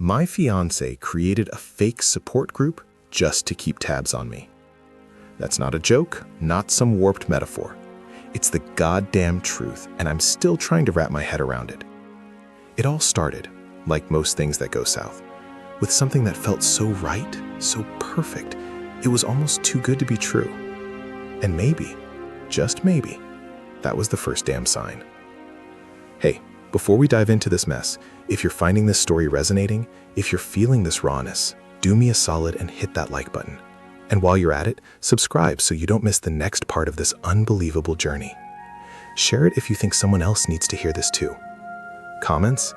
My fiance created a fake support group just to keep tabs on me. That's not a joke, not some warped metaphor. It's the goddamn truth, and I'm still trying to wrap my head around it. It all started, like most things that go south, with something that felt so right, so perfect, it was almost too good to be true. And maybe, just maybe, that was the first damn sign. Hey, before we dive into this mess, if you're finding this story resonating, if you're feeling this rawness, do me a solid and hit that like button. And while you're at it, subscribe so you don't miss the next part of this unbelievable journey. Share it if you think someone else needs to hear this too. Comments?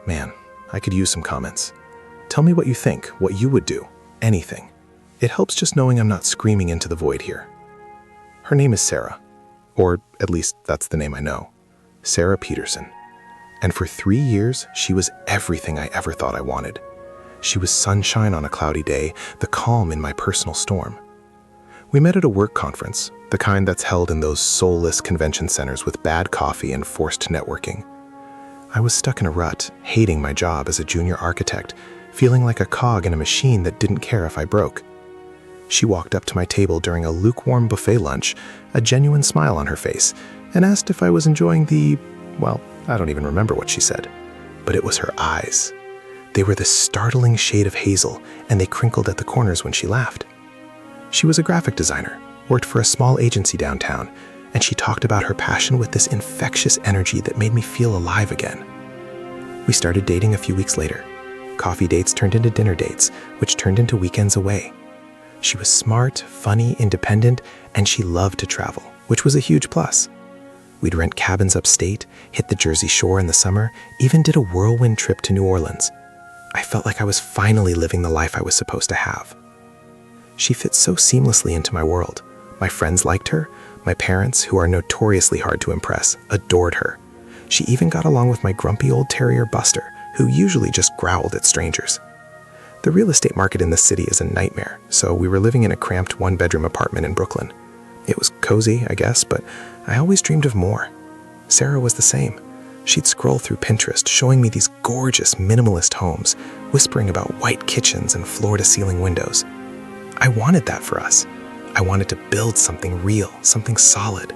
Man, I could use some comments. Tell me what you think, what you would do, anything. It helps just knowing I'm not screaming into the void here. Her name is Sarah, or at least that's the name I know, Sarah Peterson. And for 3 years, she was everything I ever thought I wanted. She was sunshine on a cloudy day, the calm in my personal storm. We met at a work conference, the kind that's held in those soulless convention centers with bad coffee and forced networking. I was stuck in a rut, hating my job as a junior architect, feeling like a cog in a machine that didn't care if I broke. She walked up to my table during a lukewarm buffet lunch, a genuine smile on her face, and asked if I was enjoying well, I don't even remember what she said, but it was her eyes. They were this startling shade of hazel, and they crinkled at the corners when she laughed. She was a graphic designer, worked for a small agency downtown, and she talked about her passion with this infectious energy that made me feel alive again. We started dating a few weeks later. Coffee dates turned into dinner dates, which turned into weekends away. She was smart, funny, independent, and she loved to travel, which was a huge plus. We'd rent cabins upstate, hit the Jersey Shore in the summer, even did a whirlwind trip to New Orleans. I felt like I was finally living the life I was supposed to have. She fit so seamlessly into my world. My friends liked her. My parents, who are notoriously hard to impress, adored her. She even got along with my grumpy old terrier Buster, who usually just growled at strangers. The real estate market in the city is a nightmare, so we were living in a cramped one-bedroom apartment in Brooklyn. It was cozy, I guess, but I always dreamed of more. Sarah was the same. She'd scroll through Pinterest, showing me these gorgeous minimalist homes, whispering about white kitchens and floor-to-ceiling windows. I wanted that for us. I wanted to build something real, something solid.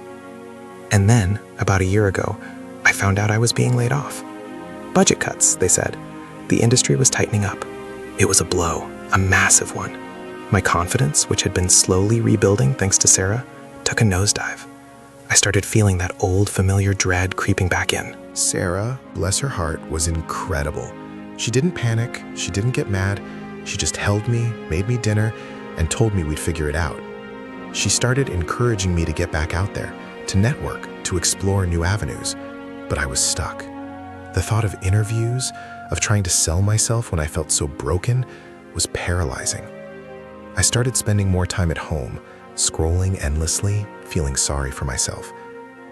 And then, about a year ago, I found out I was being laid off. Budget cuts, they said. The industry was tightening up. It was a blow, a massive one. My confidence, which had been slowly rebuilding thanks to Sarah, took a nosedive. I started feeling that old familiar dread creeping back in. Sarah, bless her heart, was incredible. She didn't panic, she didn't get mad, she just held me, made me dinner, and told me we'd figure it out. She started encouraging me to get back out there, to network, to explore new avenues, but I was stuck. The thought of interviews, of trying to sell myself when I felt so broken, was paralyzing. I started spending more time at home, scrolling endlessly, feeling sorry for myself.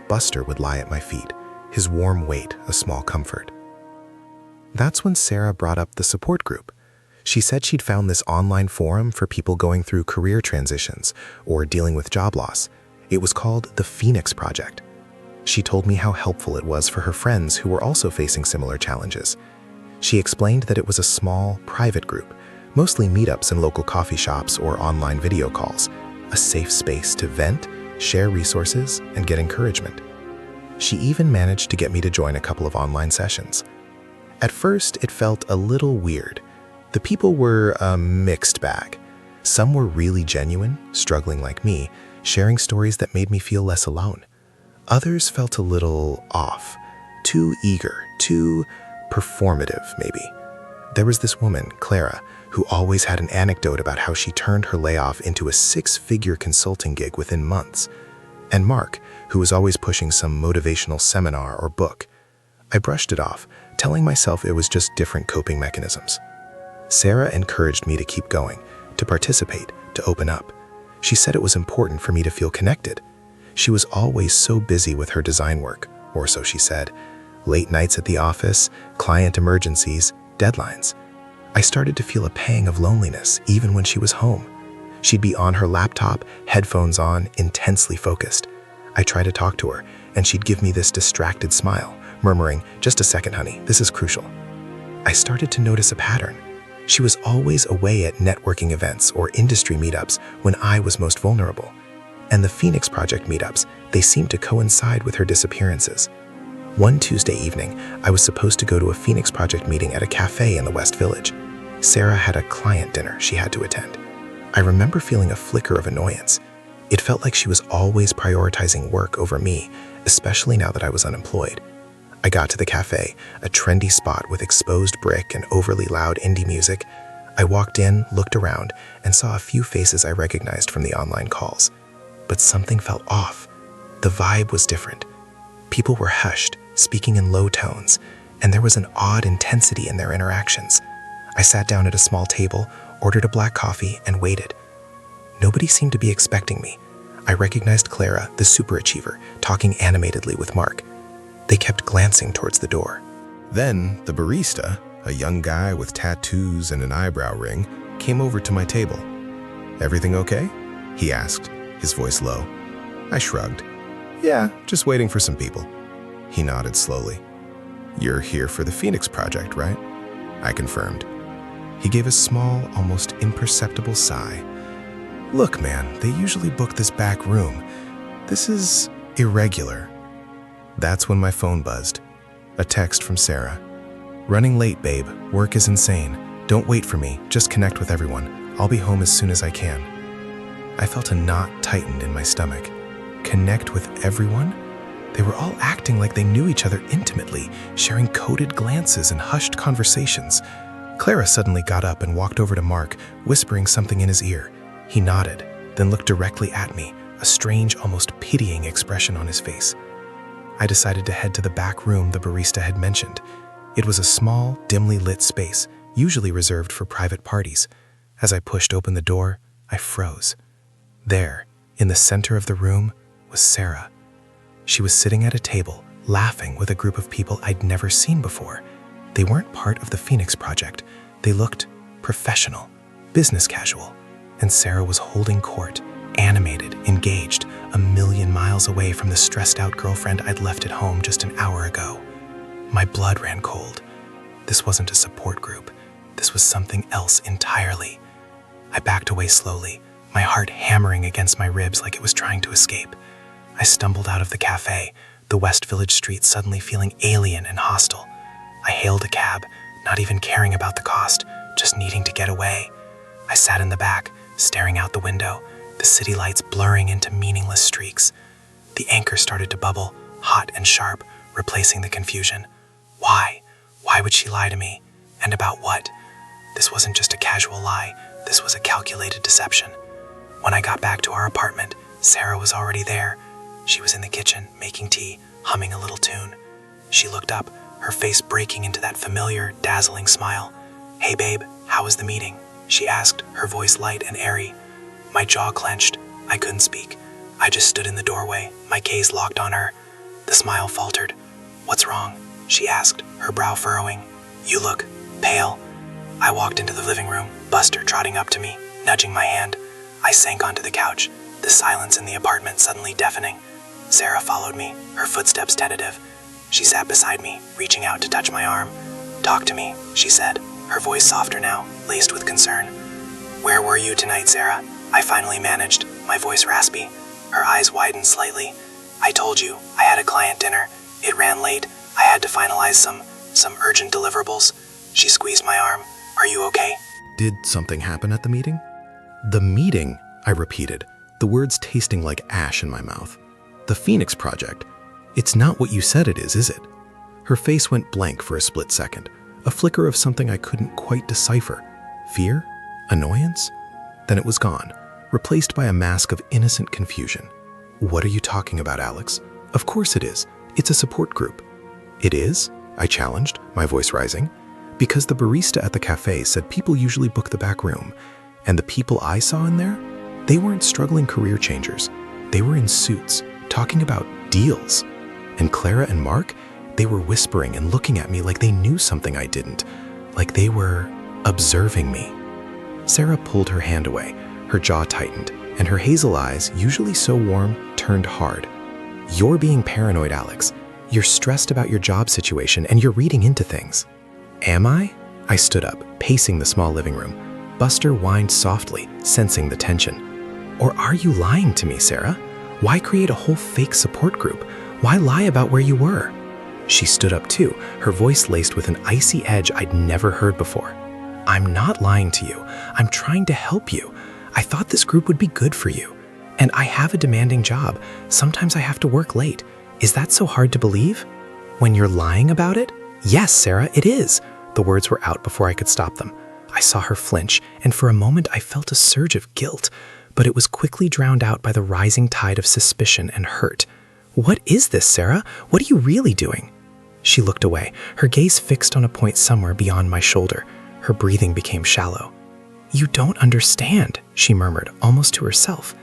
Buster would lie at my feet, his warm weight a small comfort. That's when Sarah brought up the support group. She said she'd found this online forum for people going through career transitions or dealing with job loss. It was called the Phoenix Project. She told me how helpful it was for her friends who were also facing similar challenges. She explained that it was a small, private group, mostly meetups in local coffee shops or online video calls, a safe space to vent, share resources, and get encouragement. She even managed to get me to join a couple of online sessions. At first, it felt a little weird. The people were a mixed bag. Some were really genuine, struggling like me, sharing stories that made me feel less alone. Others felt a little off, too eager, too performative, maybe. There was this woman, Clara, who always had an anecdote about how she turned her layoff into a 6-figure consulting gig within months. And Mark, who was always pushing some motivational seminar or book. I brushed it off, telling myself it was just different coping mechanisms. Sarah encouraged me to keep going, to participate, to open up. She said it was important for me to feel connected. She was always so busy with her design work, or so she said. Late nights at the office, client emergencies, deadlines. I started to feel a pang of loneliness even when she was home. She'd be on her laptop, headphones on, intensely focused. I tried to talk to her, and she'd give me this distracted smile, murmuring, "Just a second, honey, this is crucial." I started to notice a pattern. She was always away at networking events or industry meetups when I was most vulnerable. And the Phoenix Project meetups, they seemed to coincide with her disappearances. One Tuesday evening, I was supposed to go to a Phoenix Project meeting at a cafe in the West Village. Sarah had a client dinner she had to attend. I remember feeling a flicker of annoyance. It felt like she was always prioritizing work over me, especially now that I was unemployed. I got to the cafe, a trendy spot with exposed brick and overly loud indie music. I walked in, looked around, and saw a few faces I recognized from the online calls. But something felt off. The vibe was different. People were hushed, speaking in low tones, and there was an odd intensity in their interactions. I sat down at a small table, ordered a black coffee, and waited. Nobody seemed to be expecting me. I recognized Clara, the superachiever, talking animatedly with Mark. They kept glancing towards the door. Then the barista, a young guy with tattoos and an eyebrow ring, came over to my table. "Everything okay?" he asked, his voice low. I shrugged. "Yeah, just waiting for some people." He nodded slowly. "You're here for the Phoenix Project, right?" I confirmed. He gave a small, almost imperceptible sigh. "Look, man, they usually book this back room. This is irregular." That's when my phone buzzed. A text from Sarah. "Running late, babe. Work is insane. Don't wait for me. Just connect with everyone. I'll be home as soon as I can." I felt a knot tightened in my stomach. Connect with everyone? They were all acting like they knew each other intimately, sharing coded glances and hushed conversations. Clara suddenly got up and walked over to Mark, whispering something in his ear. He nodded, then looked directly at me, a strange, almost pitying expression on his face. I decided to head to the back room the barista had mentioned. It was a small, dimly lit space, usually reserved for private parties. As I pushed open the door, I froze. There, in the center of the room, was Sarah. She was sitting at a table, laughing with a group of people I'd never seen before. They weren't part of the Phoenix Project. They looked professional, business casual, and Sarah was holding court, animated, engaged, a million miles away from the stressed-out girlfriend I'd left at home just an hour ago. My blood ran cold. This wasn't a support group. This was something else entirely. I backed away slowly, my heart hammering against my ribs like it was trying to escape. I stumbled out of the cafe, the West Village street suddenly feeling alien and hostile. I hailed a cab, not even caring about the cost, just needing to get away. I sat in the back, staring out the window, the city lights blurring into meaningless streaks. The anchor started to bubble, hot and sharp, replacing the confusion. Why? Why would she lie to me? And about what? This wasn't just a casual lie, this was a calculated deception. When I got back to our apartment, Sarah was already there. She was in the kitchen, making tea, humming a little tune. She looked up, her face breaking into that familiar, dazzling smile. "Hey babe, how was the meeting?" she asked, her voice light and airy. My jaw clenched. I couldn't speak. I just stood in the doorway, my gaze locked on her. The smile faltered. "What's wrong?" she asked, her brow furrowing. "You look pale." I walked into the living room, Buster trotting up to me, nudging my hand. I sank onto the couch, the silence in the apartment suddenly deafening. Sarah followed me, her footsteps tentative. She sat beside me, reaching out to touch my arm. "Talk to me," she said, her voice softer now, laced with concern. "Where were you tonight, Sarah?" I finally managed, my voice raspy. Her eyes widened slightly. "I told you, I had a client dinner. It ran late. I had to finalize some urgent deliverables." She squeezed my arm. "Are you okay?" Did something happen at the meeting? "The meeting," I repeated, the words tasting like ash in my mouth. "The Phoenix Project. It's not what you said it is it?" Her face went blank for a split second, a flicker of something I couldn't quite decipher. Fear? Annoyance? Then it was gone, replaced by a mask of innocent confusion. "What are you talking about, Alex?" "Of course it is. It's a support group." "It is?" I challenged, my voice rising. Because the barista at the cafe said people usually book the back room, and the people I saw in there, they weren't struggling career changers. They were in suits, talking about deals. And Clara and Mark, they were whispering and looking at me like they knew something I didn't, like they were observing me. Sarah pulled her hand away, her jaw tightened, and her hazel eyes, usually so warm, turned hard. "You're being paranoid, Alex. You're stressed about your job situation and you're reading into things." Am I? I stood up, pacing the small living room. Buster whined softly, sensing the tension. Or are you lying to me, Sarah? Why create a whole fake support group? Why lie about where you were? She stood up too, her voice laced with an icy edge I'd never heard before. I'm not lying to you. I'm trying to help you. I thought this group would be good for you. And I have a demanding job. Sometimes I have to work late. Is that so hard to believe? When you're lying about it? Yes, Sarah, it is. The words were out before I could stop them. I saw her flinch, and for a moment I felt a surge of guilt, but it was quickly drowned out by the rising tide of suspicion and hurt. What is this, Sarah? What are you really doing? She looked away, her gaze fixed on a point somewhere beyond my shoulder. Her breathing became shallow. You don't understand, she murmured, almost to herself.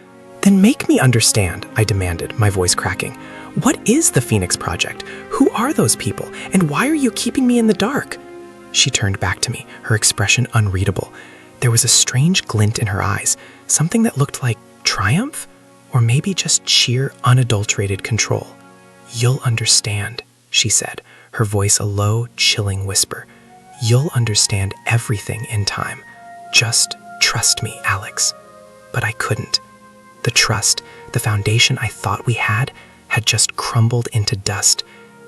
Then make me understand, I demanded, my voice cracking. What is the Phoenix Project? Who are those people? And why are you keeping me in the dark? She turned back to me, her expression unreadable. There was a strange glint in her eyes, something that looked like triumph, or maybe just sheer, unadulterated control. You'll understand, she said, her voice a low, chilling whisper. You'll understand everything in time. Just trust me, Alex. But I couldn't. The trust, the foundation I thought we had just crumbled into dust.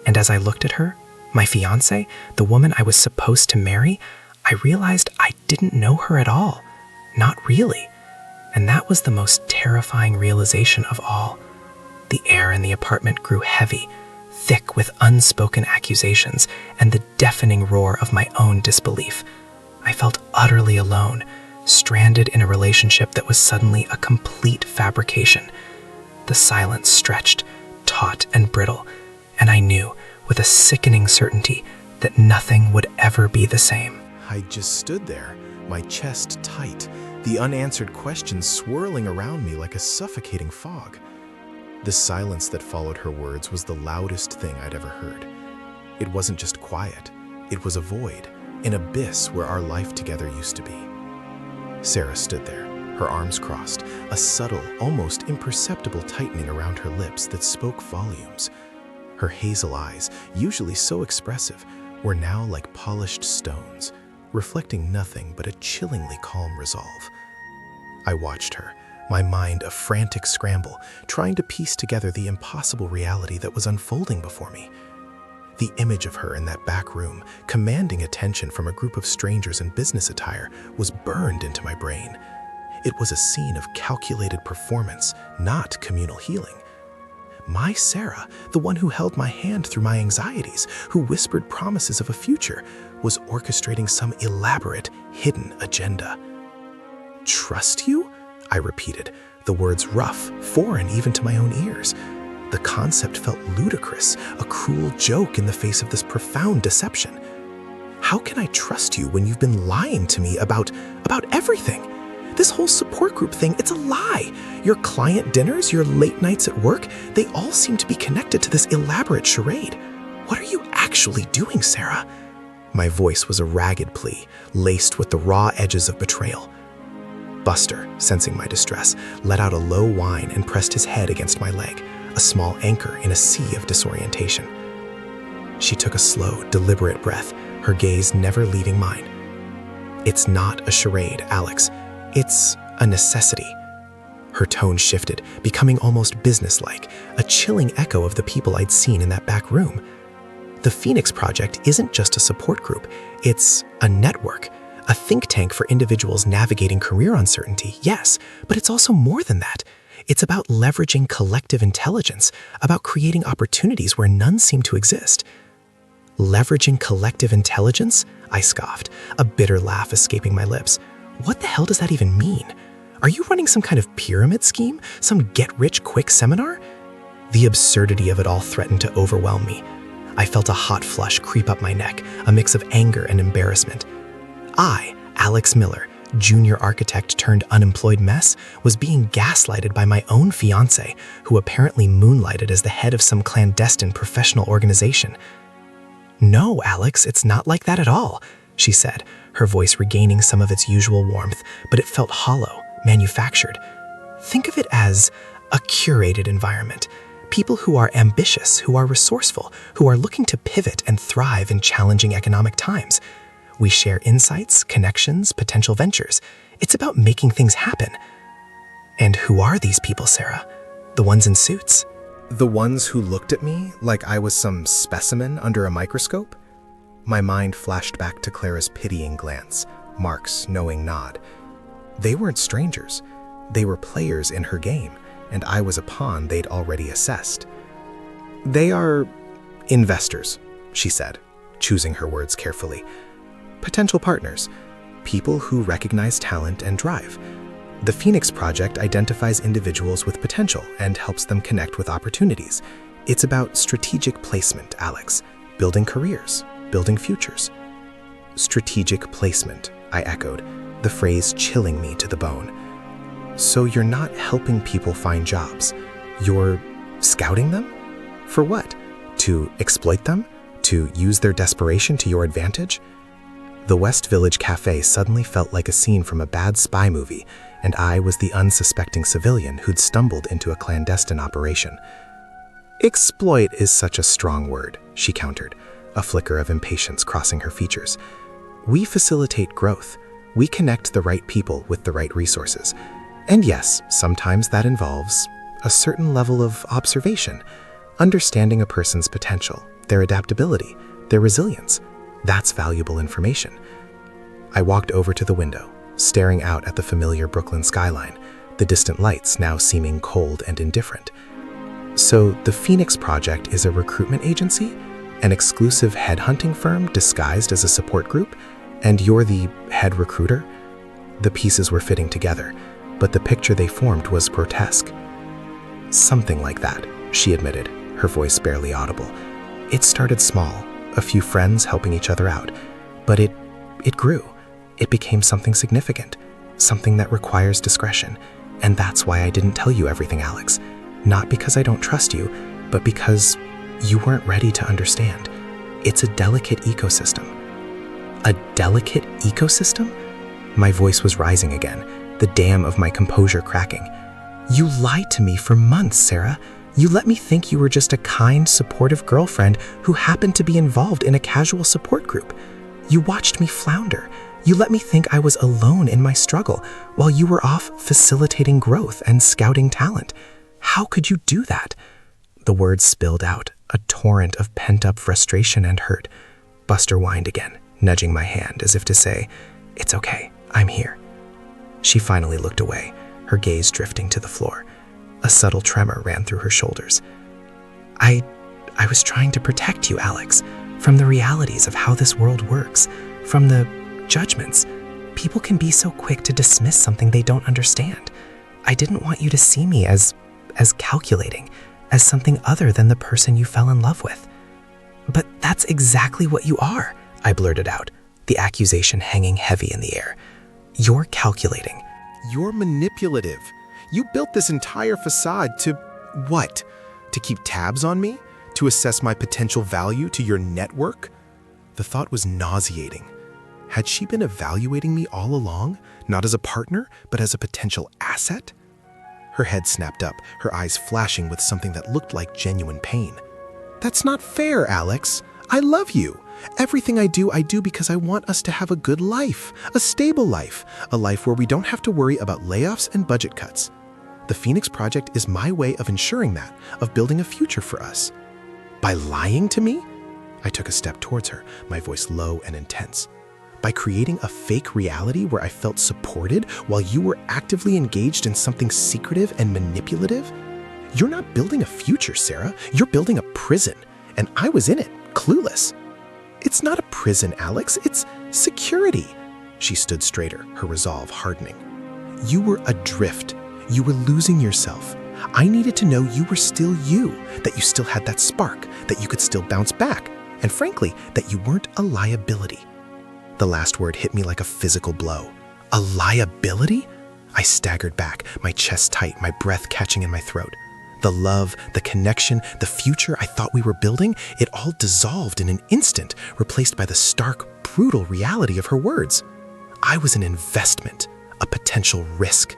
And as I looked at her, my fiancé, the woman I was supposed to marry, I realized I didn't know her at all. Not really. And that was the most terrifying realization of all. The air in the apartment grew heavy, thick with unspoken accusations and the deafening roar of my own disbelief. I felt utterly alone, stranded in a relationship that was suddenly a complete fabrication. The silence stretched, taut and brittle, and I knew, with a sickening certainty, that nothing would ever be the same. I just stood there, my chest tight, the unanswered questions swirling around me like a suffocating fog. The silence that followed her words was the loudest thing I'd ever heard. It wasn't just quiet, it was a void, an abyss where our life together used to be. Sarah stood there, her arms crossed, a subtle, almost imperceptible tightening around her lips that spoke volumes. Her hazel eyes, usually so expressive, were now like polished stones, reflecting nothing but a chillingly calm resolve. I watched her, my mind a frantic scramble, trying to piece together the impossible reality that was unfolding before me. The image of her in that back room, commanding attention from a group of strangers in business attire, was burned into my brain. It was a scene of calculated performance, not communal healing. My Sarah, the one who held my hand through my anxieties, who whispered promises of a future, was orchestrating some elaborate, hidden agenda. Trust you? I repeated, the words rough, foreign even to my own ears. The concept felt ludicrous, a cruel joke in the face of this profound deception. How can I trust you when you've been lying to me about everything? This whole support group thing, it's a lie. Your client dinners, your late nights at work, they all seem to be connected to this elaborate charade. What are you actually doing, Sarah? My voice was a ragged plea, laced with the raw edges of betrayal. Buster, sensing my distress, let out a low whine and pressed his head against my leg, a small anchor in a sea of disorientation. She took a slow, deliberate breath, her gaze never leaving mine. It's not a charade, Alex. It's a necessity. Her tone shifted, becoming almost businesslike, a chilling echo of the people I'd seen in that back room. The Phoenix Project isn't just a support group, it's a network, a think tank for individuals navigating career uncertainty, yes, but it's also more than that. It's about leveraging collective intelligence, about creating opportunities where none seem to exist. Leveraging collective intelligence? I scoffed, a bitter laugh escaping my lips. What the hell does that even mean? Are you running some kind of pyramid scheme? Some get-rich-quick seminar? The absurdity of it all threatened to overwhelm me. I felt a hot flush creep up my neck, a mix of anger and embarrassment. I, Alex Miller, junior architect turned unemployed mess, was being gaslighted by my own fiancé, who apparently moonlighted as the head of some clandestine professional organization. No, Alex, it's not like that at all, she said, her voice regaining some of its usual warmth, but it felt hollow, manufactured. Think of it as a curated environment. People who are ambitious, who are resourceful, who are looking to pivot and thrive in challenging economic times. We share insights, connections, potential ventures. It's about making things happen. And who are these people, Sarah? The ones in suits? The ones who looked at me like I was some specimen under a microscope? My mind flashed back to Clara's pitying glance, Mark's knowing nod. They weren't strangers. They were players in her game, and I was a pawn they'd already assessed. They are investors, she said, choosing her words carefully. Potential partners, people who recognize talent and drive. The Phoenix Project identifies individuals with potential and helps them connect with opportunities. It's about strategic placement, Alex, building careers, building futures. Strategic placement, I echoed, the phrase chilling me to the bone. So you're not helping people find jobs. You're scouting them? For what? To exploit them? To use their desperation to your advantage? The West Village Cafe suddenly felt like a scene from a bad spy movie, and I was the unsuspecting civilian who'd stumbled into a clandestine operation. Exploit is such a strong word, she countered, a flicker of impatience crossing her features. We facilitate growth. We connect the right people with the right resources. And yes, sometimes that involves a certain level of observation, understanding a person's potential, their adaptability, their resilience. That's valuable information. I walked over to the window, staring out at the familiar Brooklyn skyline, the distant lights now seeming cold and indifferent. So the Phoenix Project is a recruitment agency, an exclusive headhunting firm disguised as a support group, and you're the head recruiter? The pieces were fitting together, but the picture they formed was grotesque. Something like that, she admitted, her voice barely audible. It started small, a few friends helping each other out, but it grew. It became something significant, something that requires discretion, and that's why I didn't tell you everything, Alex. Not because I don't trust you, but because you weren't ready to understand. It's a delicate ecosystem. A delicate ecosystem? My voice was rising again, the dam of my composure cracking. You lied to me for months, Sarah. You let me think you were just a kind, supportive girlfriend who happened to be involved in a casual support group. You watched me flounder. You let me think I was alone in my struggle while you were off facilitating growth and scouting talent. How could you do that? The words spilled out, a torrent of pent-up frustration and hurt. Buster whined again, nudging my hand as if to say, "It's okay, I'm here." She finally looked away, her gaze drifting to the floor. A subtle tremor ran through her shoulders. I was trying to protect you, Alex, from the realities of how this world works, from the judgments. People can be so quick to dismiss something they don't understand. I didn't want you to see me as calculating, as something other than the person you fell in love with. But that's exactly what you are, I blurted out, the accusation hanging heavy in the air. You're calculating. You're manipulative. You built this entire facade to what? To keep tabs on me? To assess my potential value to your network? The thought was nauseating. Had she been evaluating me all along, not as a partner, but as a potential asset? Her head snapped up, her eyes flashing with something that looked like genuine pain. That's not fair, Alex. I love you. Everything I do because I want us to have a good life, a stable life, a life where we don't have to worry about layoffs and budget cuts. The Phoenix Project is my way of ensuring that, of building a future for us. By lying to me? I took a step towards her, my voice low and intense. By creating a fake reality where I felt supported while you were actively engaged in something secretive and manipulative? You're not building a future, Sarah. You're building a prison, and I was in it, clueless. It's not a prison, Alex. It's security. She stood straighter, her resolve hardening. You were adrift. You were losing yourself. I needed to know you were still you, that you still had that spark, that you could still bounce back, and frankly, that you weren't a liability. The last word hit me like a physical blow. A liability? I staggered back, my chest tight, my breath catching in my throat. The love, the connection, the future I thought we were building, it all dissolved in an instant, replaced by the stark, brutal reality of her words. I was an investment, a potential risk,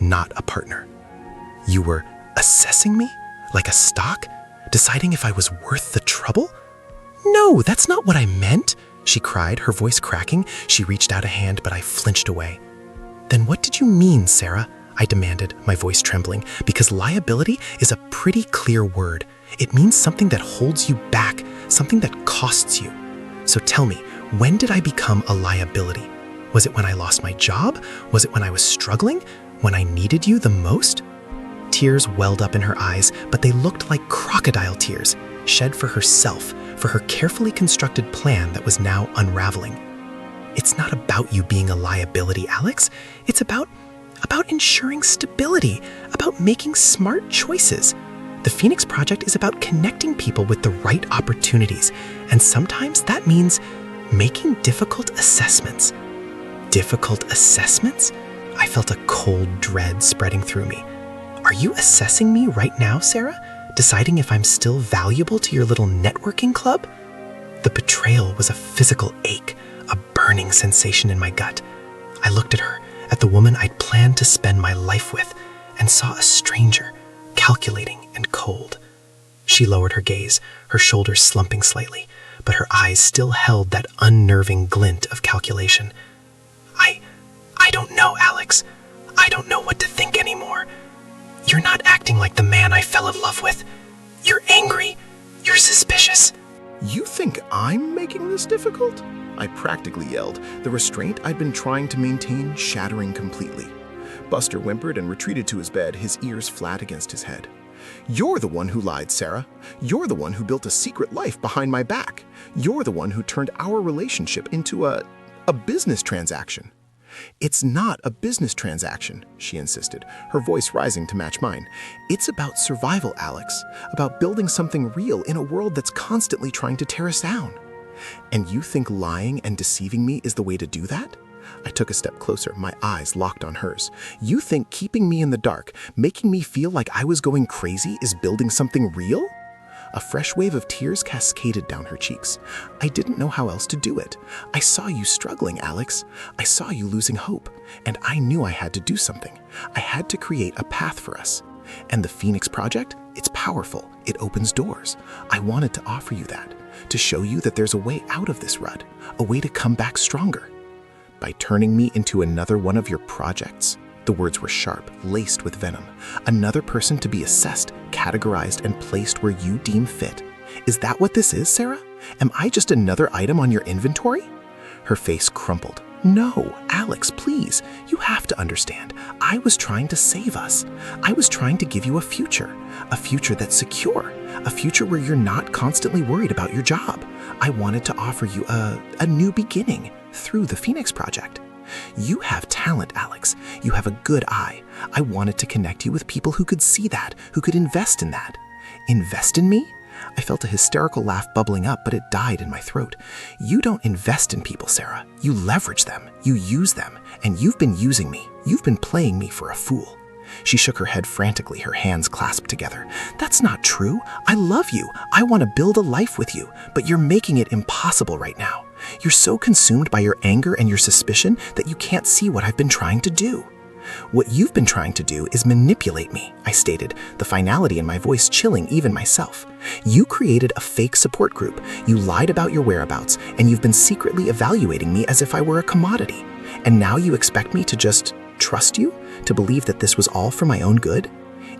not a partner. You were assessing me? Like a stock? Deciding if I was worth the trouble? No, that's not what I meant, she cried, her voice cracking. She reached out a hand, but I flinched away. Then what did you mean, Sarah? I demanded, my voice trembling, because liability is a pretty clear word. It means something that holds you back, something that costs you. So tell me, when did I become a liability? Was it when I lost my job? Was it when I was struggling? When I needed you the most? Tears welled up in her eyes, but they looked like crocodile tears, shed for herself, for her carefully constructed plan that was now unraveling. It's not about you being a liability, Alex. It's about ensuring stability, about making smart choices. The Phoenix Project is about connecting people with the right opportunities, and sometimes that means making difficult assessments. Difficult assessments? I felt a cold dread spreading through me. Are you assessing me right now, Sarah? Deciding if I'm still valuable to your little networking club? The betrayal was a physical ache, a burning sensation in my gut. I looked at her, at the woman I'd planned to spend my life with, and saw a stranger, calculating and cold. She lowered her gaze, her shoulders slumping slightly, but her eyes still held that unnerving glint of calculation. I don't know, Alex. I don't know what to think anymore. You're not acting like the man I fell in love with. You're angry. You're suspicious. You think I'm making this difficult? I practically yelled, the restraint I'd been trying to maintain shattering completely. Buster whimpered and retreated to his bed, his ears flat against his head. You're the one who lied, Sarah. You're the one who built a secret life behind my back. You're the one who turned our relationship into a business transaction. It's not a business transaction, she insisted, her voice rising to match mine. It's about survival, Alex, about building something real in a world that's constantly trying to tear us down. And you think lying and deceiving me is the way to do that? I took a step closer, my eyes locked on hers. You think keeping me in the dark, making me feel like I was going crazy is building something real? A fresh wave of tears cascaded down her cheeks. I didn't know how else to do it. I saw you struggling, Alex. I saw you losing hope, and I knew I had to do something. I had to create a path for us. And the Phoenix Project, it's powerful. It opens doors. I wanted to offer you that, to show you that there's a way out of this rut, a way to come back stronger. By turning me into another one of your projects, the words were sharp, laced with venom. Another person to be assessed, categorized, and placed where you deem fit. Is that what this is, Sarah? Am I just another item on your inventory? Her face crumpled. No, Alex, please. You have to understand. I was trying to save us. I was trying to give you a future that's secure, a future where you're not constantly worried about your job. I wanted to offer you a new beginning through the Phoenix Project. You have talent, Alex. You have a good eye. I wanted to connect you with people who could see that, who could invest in that. Invest in me? I felt a hysterical laugh bubbling up, but it died in my throat. You don't invest in people, Sarah. You leverage them. You use them. And you've been using me. You've been playing me for a fool. She shook her head frantically, her hands clasped together. That's not true. I love you. I want to build a life with you, but you're making it impossible right now. You're so consumed by your anger and your suspicion that you can't see what I've been trying to do. What you've been trying to do is manipulate me, I stated, the finality in my voice chilling even myself. You created a fake support group, you lied about your whereabouts, and you've been secretly evaluating me as if I were a commodity. And now you expect me to just trust you? To believe that this was all for my own good?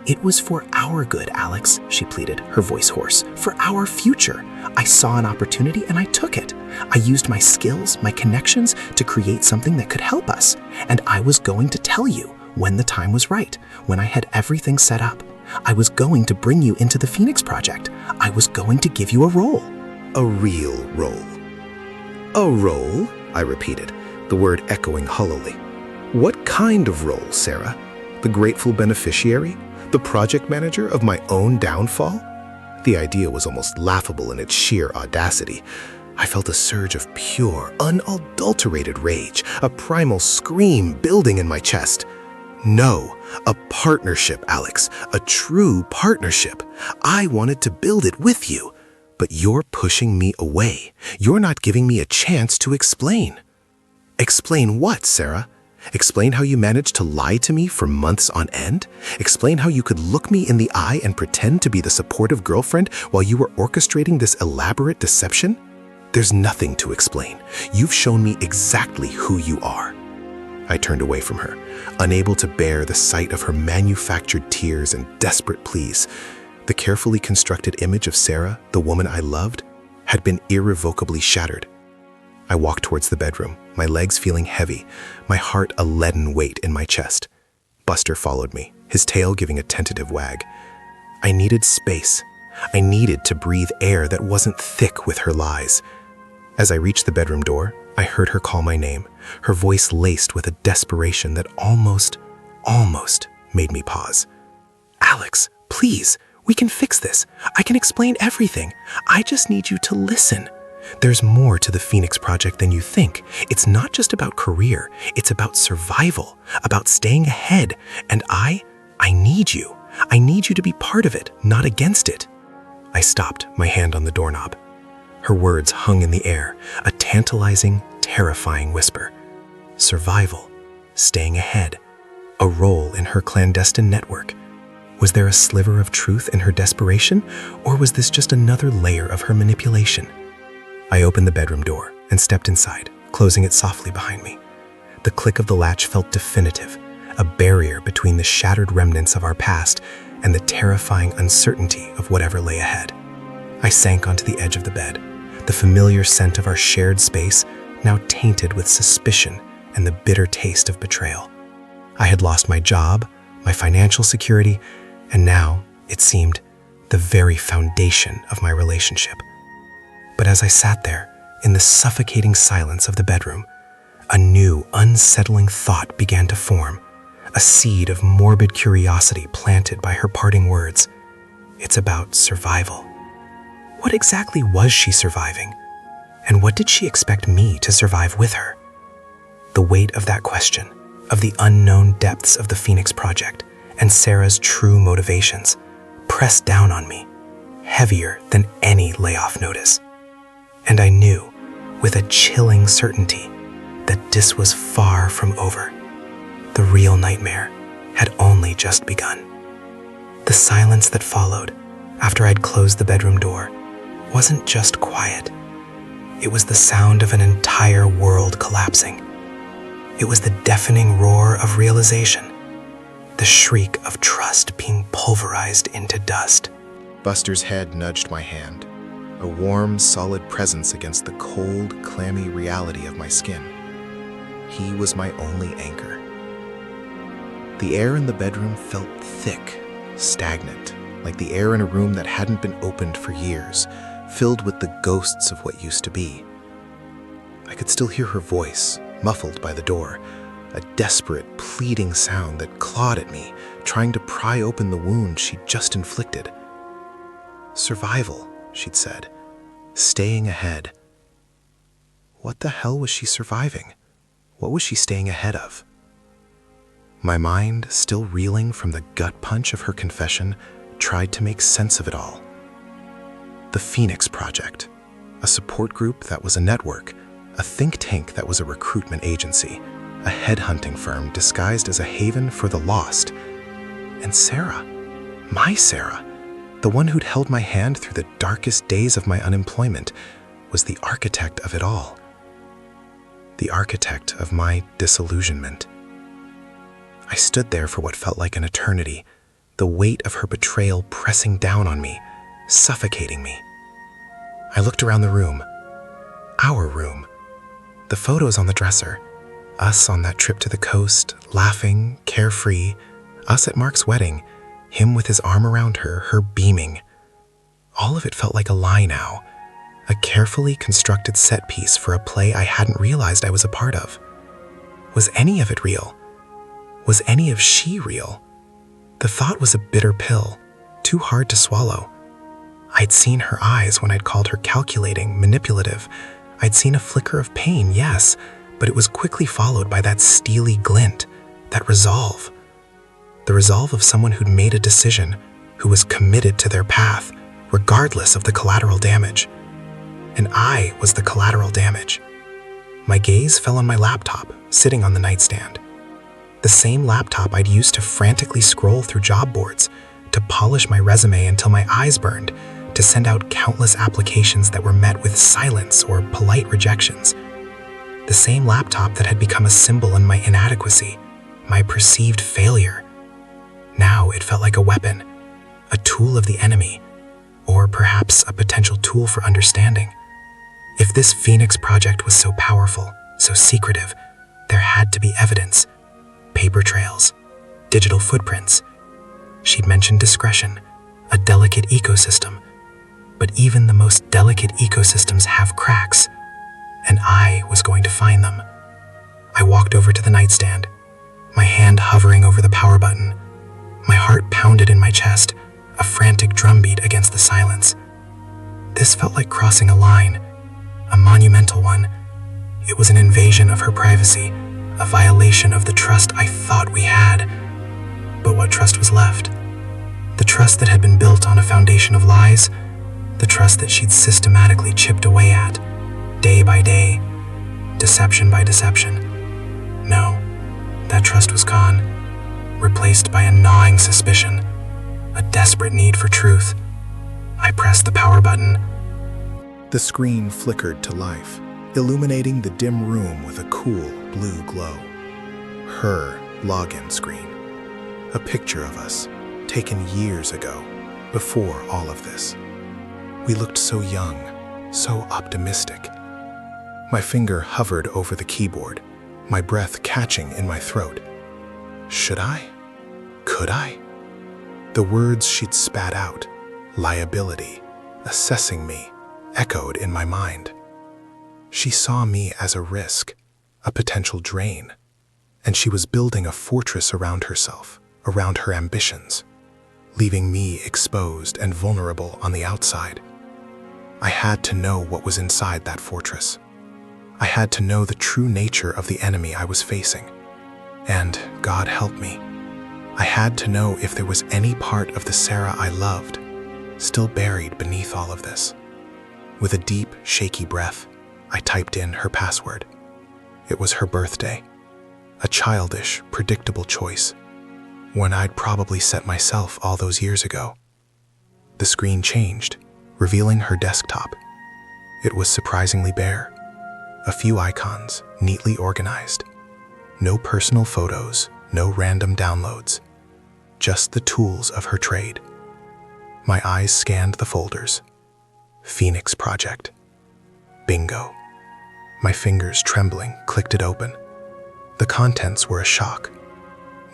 It was for our good, Alex, she pleaded, her voice hoarse. For our future. I saw an opportunity and I took it. I used my skills, my connections to create something that could help us. And I was going to tell you when the time was right, when I had everything set up. I was going to bring you into the Phoenix Project. I was going to give you a role. A real role. A role, I repeated, the word echoing hollowly. What kind of role, Sarah? The grateful beneficiary? The project manager of my own downfall? The idea was almost laughable in its sheer audacity. I felt a surge of pure, unadulterated rage, a primal scream building in my chest. No, a partnership, Alex, a true partnership. I wanted to build it with you, but you're pushing me away. You're not giving me a chance to explain. Explain what, Sarah? Explain how you managed to lie to me for months on end? Explain how you could look me in the eye and pretend to be the supportive girlfriend while you were orchestrating this elaborate deception? There's nothing to explain. You've shown me exactly who you are. I turned away from her, unable to bear the sight of her manufactured tears and desperate pleas. The carefully constructed image of Sarah, the woman I loved, had been irrevocably shattered. I walked towards the bedroom, my legs feeling heavy, my heart a leaden weight in my chest. Buster followed me, his tail giving a tentative wag. I needed space. I needed to breathe air that wasn't thick with her lies. As I reached the bedroom door, I heard her call my name, her voice laced with a desperation that almost made me pause. Alex, please, we can fix this. I can explain everything. I just need you to listen. There's more to the Phoenix Project than you think. It's not just about career. It's about survival, about staying ahead. And I need you. I need you to be part of it, not against it. I stopped, my hand on the doorknob. Her words hung in the air, a tantalizing, terrifying whisper. Survival, staying ahead, a role in her clandestine network. Was there a sliver of truth in her desperation, or was this just another layer of her manipulation? I opened the bedroom door and stepped inside, closing it softly behind me. The click of the latch felt definitive, a barrier between the shattered remnants of our past and the terrifying uncertainty of whatever lay ahead. I sank onto the edge of the bed, the familiar scent of our shared space now tainted with suspicion and the bitter taste of betrayal. I had lost my job, my financial security, and now, it seemed, the very foundation of my relationship. But as I sat there, in the suffocating silence of the bedroom, a new, unsettling thought began to form, a seed of morbid curiosity planted by her parting words. It's about survival. What exactly was she surviving? And what did she expect me to survive with her? The weight of that question, of the unknown depths of the Phoenix Project, and Sarah's true motivations, pressed down on me, heavier than any layoff notice. And I knew, with a chilling certainty, that this was far from over. The real nightmare had only just begun. The silence that followed, after I'd closed the bedroom door, wasn't just quiet. It was the sound of an entire world collapsing. It was the deafening roar of realization, the shriek of trust being pulverized into dust. Buster's head nudged my hand, a warm, solid presence against the cold, clammy reality of my skin. He was my only anchor. The air in the bedroom felt thick, stagnant, like the air in a room that hadn't been opened for years, filled with the ghosts of what used to be. I could still hear her voice, muffled by the door, a desperate, pleading sound that clawed at me, trying to pry open the wound she'd just inflicted. Survival, she'd said. Staying ahead. What the hell was she surviving? What was she staying ahead of? My mind, still reeling from the gut punch of her confession, tried to make sense of it all. The Phoenix Project, a support group that was a network, a think tank that was a recruitment agency, a headhunting firm disguised as a haven for the lost. And Sarah, my Sarah, the one who'd held my hand through the darkest days of my unemployment, was the architect of it all. The architect of my disillusionment. I stood there for what felt like an eternity, the weight of her betrayal pressing down on me, suffocating me. I looked around the room. Our room. The photos on the dresser. Us on that trip to the coast, laughing, carefree. Us at Mark's wedding. Him with his arm around her, her beaming. All of it felt like a lie now. A carefully constructed set piece for a play I hadn't realized I was a part of. Was any of it real? Was any of she real? The thought was a bitter pill, too hard to swallow. I'd seen her eyes when I'd called her calculating, manipulative. I'd seen a flicker of pain, yes, but it was quickly followed by that steely glint, that resolve. The resolve of someone who'd made a decision, who was committed to their path, regardless of the collateral damage. And I was the collateral damage. My gaze fell on my laptop, sitting on the nightstand, The same laptop I'd used to frantically scroll through job boards, to polish my resume until my eyes burned, to send out countless applications that were met with silence or polite rejections. The same laptop that had become a symbol in my inadequacy, my perceived failure. Now it felt like a weapon, a tool of the enemy, or perhaps a potential tool for understanding. If this Phoenix project was so powerful, so secretive, there had to be evidence. Paper trails, digital footprints. She'd mentioned discretion, a delicate ecosystem. But even the most delicate ecosystems have cracks, and I was going to find them. I walked over to the nightstand, my hand hovering over the power button. My heart pounded in my chest, a frantic drumbeat against the silence. This felt like crossing a line, a monumental one. It was an invasion of her privacy, a violation of the trust I thought we had. But what trust was left? The trust that had been built on a foundation of lies, the trust that she'd systematically chipped away at, day by day, deception by deception. No, that trust was gone, replaced by a gnawing suspicion, a desperate need for truth. I pressed the power button. The screen flickered to life, illuminating the dim room with a cool blue glow. Her login screen. A picture of us, taken years ago, before all of this. We looked so young, so optimistic. My finger hovered over the keyboard, my breath catching in my throat. Should I? Could I? The words she'd spat out, liability, assessing me, echoed in my mind. She saw me as a risk, a potential drain, and she was building a fortress around herself, around her ambitions, leaving me exposed and vulnerable on the outside. I had to know what was inside that fortress. I had to know the true nature of the enemy I was facing. And, God help me, I had to know if there was any part of the Sarah I loved still buried beneath all of this. With a deep, shaky breath, I typed in her password. It was her birthday, a childish, predictable choice, one I'd probably set myself all those years ago. The screen changed, revealing her desktop. It was surprisingly bare. A few icons, neatly organized. No personal photos, no random downloads. Just the tools of her trade. My eyes scanned the folders. Phoenix Project. Bingo. My fingers trembling clicked it open. The contents were a shock.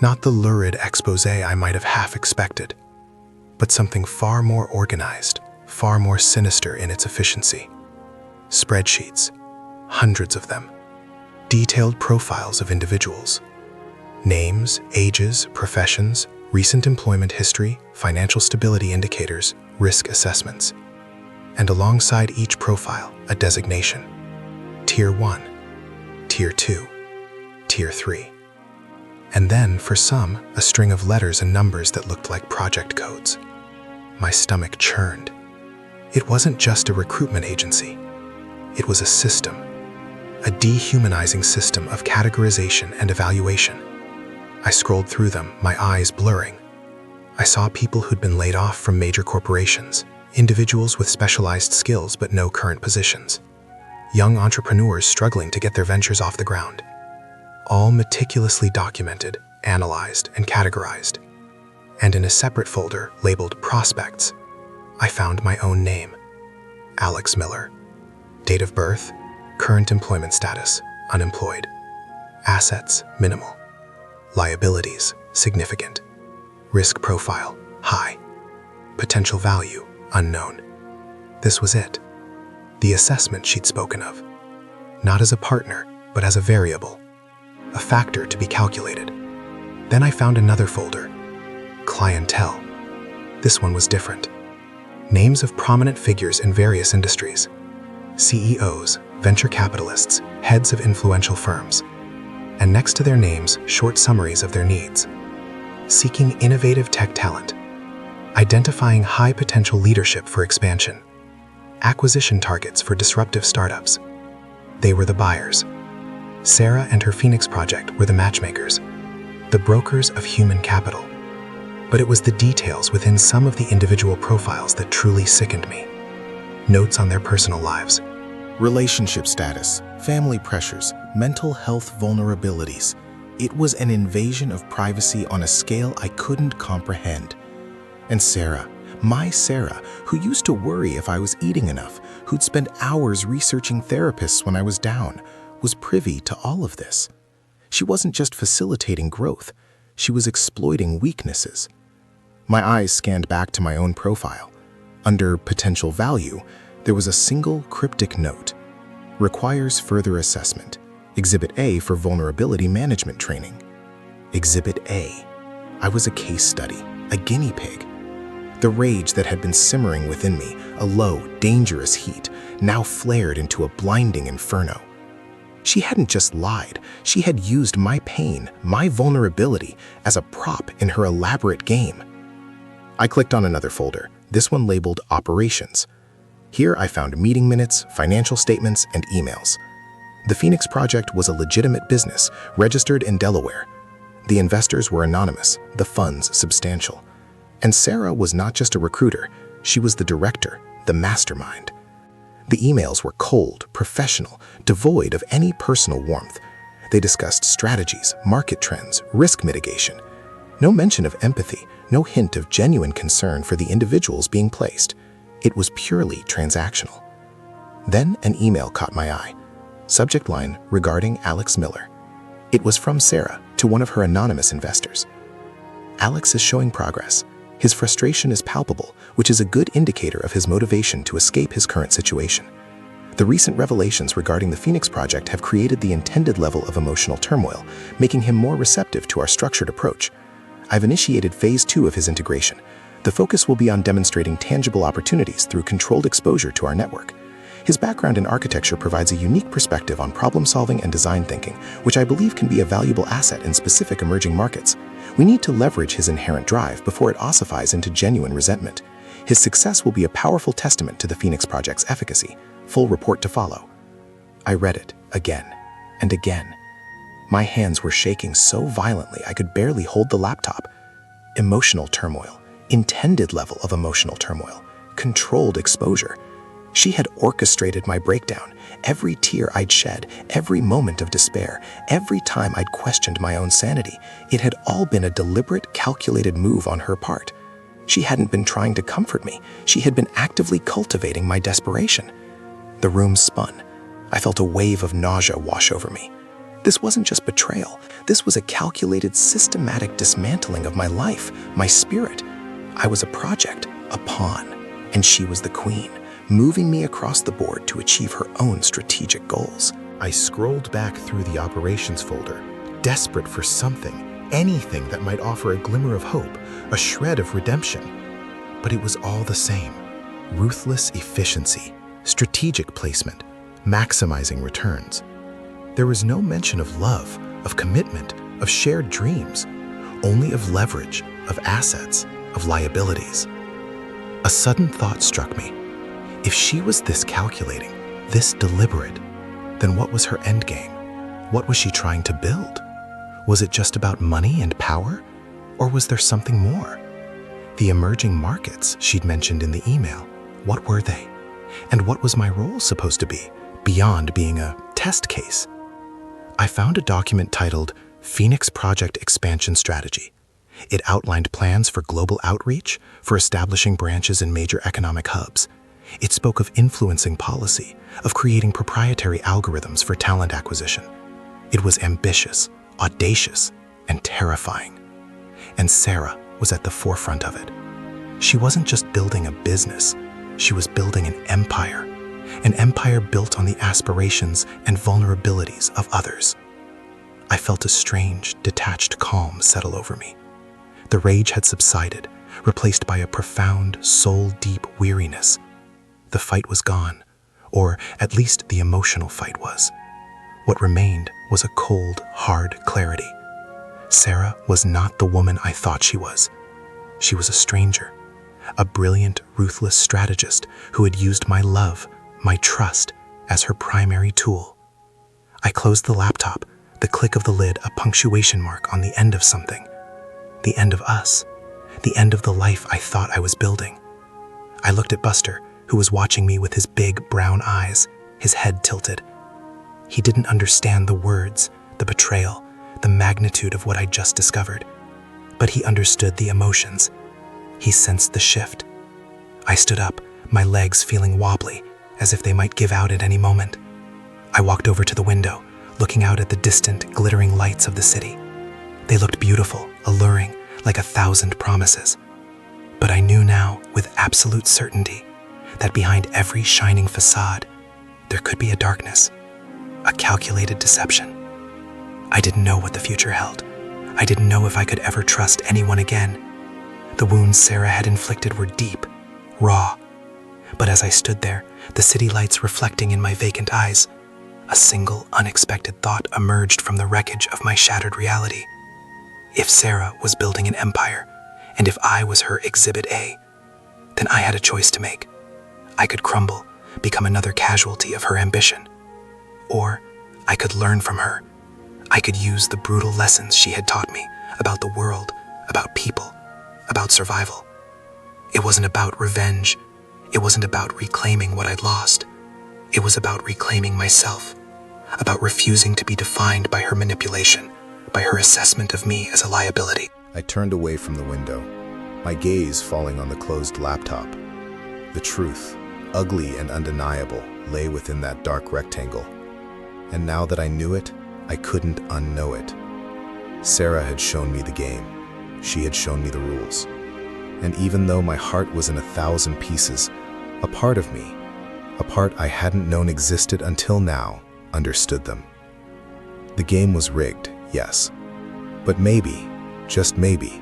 Not the lurid expose I might have half expected, but something far more organized, far more sinister in its efficiency. Spreadsheets, hundreds of them. Detailed profiles of individuals. Names, ages, professions, recent employment history, financial stability indicators, risk assessments. And alongside each profile, a designation. Tier 1, Tier 2, Tier 3. And then, for some, a string of letters and numbers that looked like project codes. My stomach churned. It wasn't just a recruitment agency. It was a system. A dehumanizing system of categorization and evaluation. I scrolled through them, my eyes blurring. I saw people who'd been laid off from major corporations, individuals with specialized skills but no current positions, young entrepreneurs struggling to get their ventures off the ground. All meticulously documented, analyzed, and categorized. And in a separate folder labeled Prospects, I found my own name, Alex Miller. Date of birth, current employment status, unemployed. Assets, minimal. Liabilities, significant. Risk profile, high. Potential value, unknown. This was it. The assessment she'd spoken of. Not as a partner, but as a variable. A factor to be calculated. Then I found another folder. Clientele. This one was different. Names of prominent figures in various industries. CEOs, venture capitalists, heads of influential firms. And next to their names, short summaries of their needs. Seeking innovative tech talent. Identifying high potential leadership for expansion. Acquisition targets for disruptive startups. They were the buyers. Sarah and her Phoenix project were the matchmakers. the brokers of human capital. But it was the details within some of the individual profiles that truly sickened me. Notes on their personal lives. Relationship status, family pressures, mental health vulnerabilities. It was an invasion of privacy on a scale I couldn't comprehend. And Sarah, my Sarah, who used to worry if I was eating enough, who'd spend hours researching therapists when I was down, was privy to all of this. She wasn't just facilitating growth, she was exploiting weaknesses. My eyes scanned back to my own profile. Under potential value, there was a single cryptic note. Requires further assessment. Exhibit A for vulnerability management training. Exhibit A. I was a case study, a guinea pig. The rage that had been simmering within me, a low, dangerous heat, now flared into a blinding inferno. She hadn't just lied, she had used my pain, my vulnerability, as a prop in her elaborate game. I clicked on another folder, this one labeled Operations. Here I found meeting minutes, financial statements, and emails. The Phoenix Project was a legitimate business, registered in Delaware. The investors were anonymous, the funds substantial. And Sarah was not just a recruiter, she was the director, the mastermind. The emails were cold, professional, devoid of any personal warmth. They discussed strategies, market trends, risk mitigation. No mention of empathy, no hint of genuine concern for the individuals being placed. It was purely transactional. Then an email caught my eye. Subject line regarding Alex Miller. It was from Sarah to one of her anonymous investors. Alex is showing progress. His frustration is palpable, which is a good indicator of his motivation to escape his current situation. The recent revelations regarding the Phoenix Project have created the intended level of emotional turmoil, making him more receptive to our structured approach. I've initiated phase 2 of his integration. The focus will be on demonstrating tangible opportunities through controlled exposure to our network. His background in architecture provides a unique perspective on problem-solving and design thinking, which I believe can be a valuable asset in specific emerging markets. We need to leverage his inherent drive before it ossifies into genuine resentment. His success will be a powerful testament to the Phoenix Project's efficacy. Full report to follow. I read it again and again. My hands were shaking so violently I could barely hold the laptop. Emotional turmoil, intended level of emotional turmoil, controlled exposure. She had orchestrated my breakdown, every tear I'd shed, every moment of despair, every time I'd questioned my own sanity. It had all been a deliberate, calculated move on her part. She hadn't been trying to comfort me. She had been actively cultivating my desperation. The room spun. I felt a wave of nausea wash over me. This wasn't just betrayal. This was a calculated, systematic dismantling of my life, my spirit. I was a project, a pawn, and she was the queen, moving me across the board to achieve her own strategic goals. I scrolled back through the operations folder, desperate for something, anything that might offer a glimmer of hope, a shred of redemption. But it was all the same. Ruthless efficiency, strategic placement, maximizing returns. There was no mention of love, of commitment, of shared dreams, only of leverage, of assets, of liabilities. A sudden thought struck me. If she was this calculating, this deliberate, then what was her endgame? What was she trying to build? Was it just about money and power? Or was there something more? The emerging markets she'd mentioned in the email, what were they? And what was my role supposed to be, beyond being a test case? I found a document titled Phoenix Project Expansion Strategy. It outlined plans for global outreach, for establishing branches in major economic hubs. It spoke of influencing policy, of creating proprietary algorithms for talent acquisition. It was ambitious, audacious, and terrifying. And Sarah was at the forefront of it. She wasn't just building a business, she was building an empire built on the aspirations and vulnerabilities of others. I felt a strange, detached calm settle over me. The rage had subsided, replaced by a profound, soul-deep weariness. The fight was gone, or at least the emotional fight was. What remained was a cold, hard clarity. Sarah was not the woman I thought she was. She was a stranger, a brilliant, ruthless strategist who had used my love, my trust, as her primary tool. I closed the laptop, The click of the lid, a punctuation mark on the end of something. The end of us. The end of the life I thought I was building. I looked at Buster, who was watching me with his big brown eyes, his head tilted. He didn't understand the words, the betrayal, the magnitude of what I just discovered. But he understood the emotions. He sensed the shift. I stood up, my legs feeling wobbly, as if they might give out at any moment. I walked over to the window, looking out at the distant, glittering lights of the city. They looked beautiful, alluring, like 1,000 promises. But I knew now, with absolute certainty, that behind every shining facade, there could be a darkness, a calculated deception. I didn't know what the future held. I didn't know if I could ever trust anyone again. The wounds Sarah had inflicted were deep, raw. But as I stood there, the city lights reflecting in my vacant eyes, a single unexpected thought emerged from the wreckage of my shattered reality. If Sarah was building an empire, and if I was her Exhibit A, then I had a choice to make. I could crumble, become another casualty of her ambition. Or I could learn from her. I could use the brutal lessons she had taught me about the world, about people, about survival. It wasn't about revenge. It wasn't about reclaiming what I'd lost. It was about reclaiming myself, about refusing to be defined by her manipulation, by her assessment of me as a liability. I turned away from the window, my gaze falling on the closed laptop. The truth, ugly and undeniable, lay within that dark rectangle. And now that I knew it, I couldn't unknow it. Sarah had shown me the game. She had shown me the rules. And even though my heart was in 1,000 pieces, a part of me, a part I hadn't known existed until now, understood them. The game was rigged, yes. But maybe, just maybe,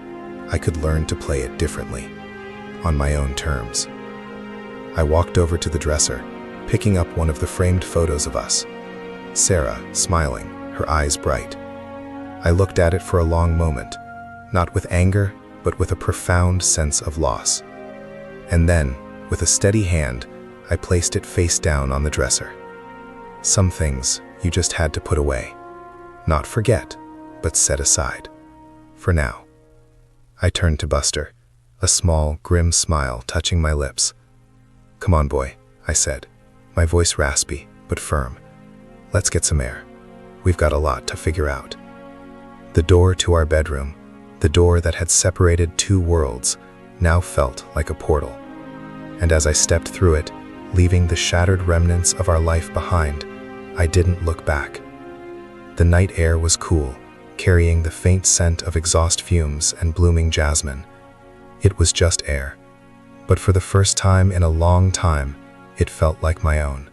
I could learn to play it differently, on my own terms. I walked over to the dresser, picking up one of the framed photos of us. Sarah, smiling, her eyes bright. I looked at it for a long moment, not with anger, but with a profound sense of loss. And then, with a steady hand, I placed it face down on the dresser. Some things you just had to put away. Not forget, but set aside. For now. I turned to Buster, a small, grim smile touching my lips. "Come on, boy," I said, my voice raspy, but firm. "Let's get some air. We've got a lot to figure out." The door to our bedroom, the door that had separated two worlds, now felt like a portal. And as I stepped through it, leaving the shattered remnants of our life behind, I didn't look back. The night air was cool, carrying the faint scent of exhaust fumes and blooming jasmine. It was just air, but for the first time in a long time, it felt like my own.